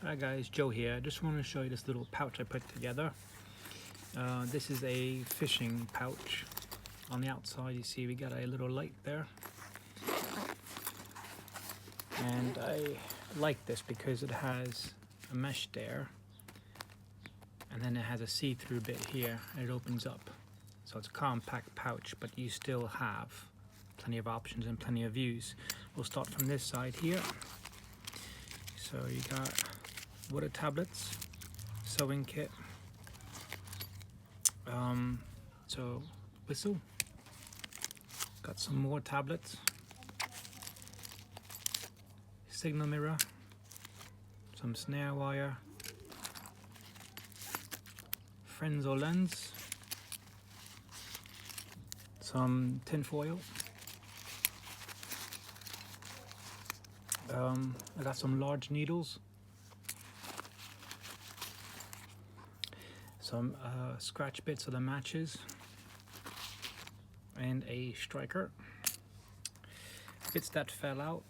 Hi guys, Joe here. I just want to show you this little pouch I put together. This is a fishing pouch. On the outside you see we got a little light there. And I like this because it has a mesh there. And then it has a see-through bit here and it opens up. So it's a compact pouch, but you still have plenty of options and plenty of views. We'll start from this side here. So you got water tablets, sewing kit, so whistle, got some more tablets, signal mirror, some snare wire, friends or lens, some tin foil, I got some large needles, some scratch bits of the matches, and a striker. Bits that fell out,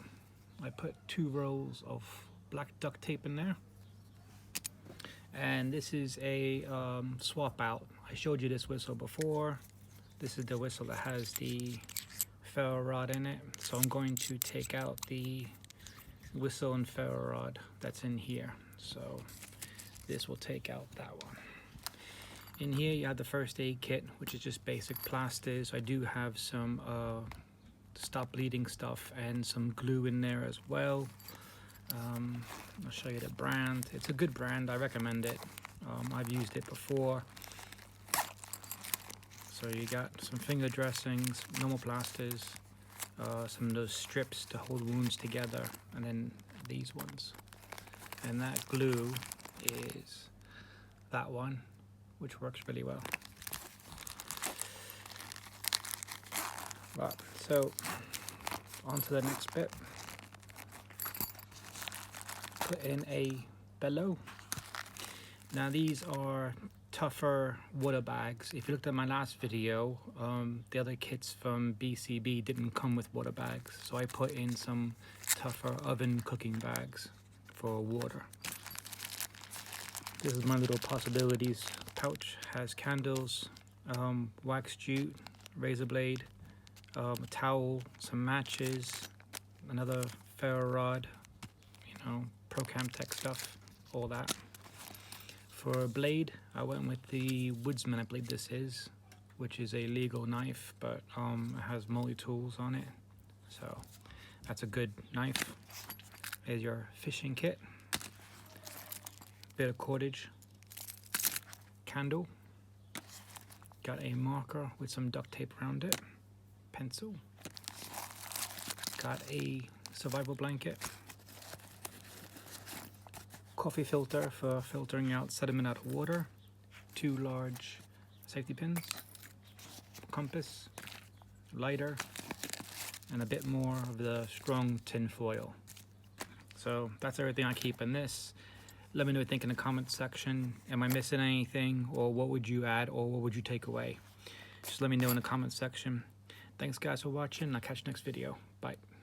I put 2 rolls of black duct tape in there. And this is a swap out. I showed you this whistle before. This is the whistle that has the ferro rod in it. So I'm going to take out the whistle and ferro rod that's in here. So this will take out that one. In here you have the first aid kit, which is just basic plasters. I do have some stop bleeding stuff and some glue in there as well. I'll show you the brand. It's a good brand, I recommend it. I've used it before. So you got some finger dressings, normal plasters, some of those strips to hold wounds together, and then these ones. And that glue is that one, which works really well. Right, so on to the next bit. Put in a bellow. Now these are tougher water bags. If you looked at my last video, the other kits from BCB didn't come with water bags, so I put in some tougher oven cooking bags for water. This is my little possibilities pouch. Has candles, wax jute, razor blade, a towel, some matches, another ferro rod, Procam Tech stuff, all that. For a blade, I went with the Woodsman, I believe this is, which is a legal knife, but it has multi-tools on it. So that's a good knife. Here's your fishing kit. Bit of cordage, candle, got a marker with some duct tape around it, pencil, got a survival blanket, coffee filter for filtering out sediment out of water, 2 large safety pins, compass, lighter, and a bit more of the strong tin foil. So that's everything I keep in this. Let me know what you think in the comment section. Am I missing anything, or what would you add, or what would you take away? Just let me know in the comment section. Thanks guys for watching. I'll catch you next video. Bye.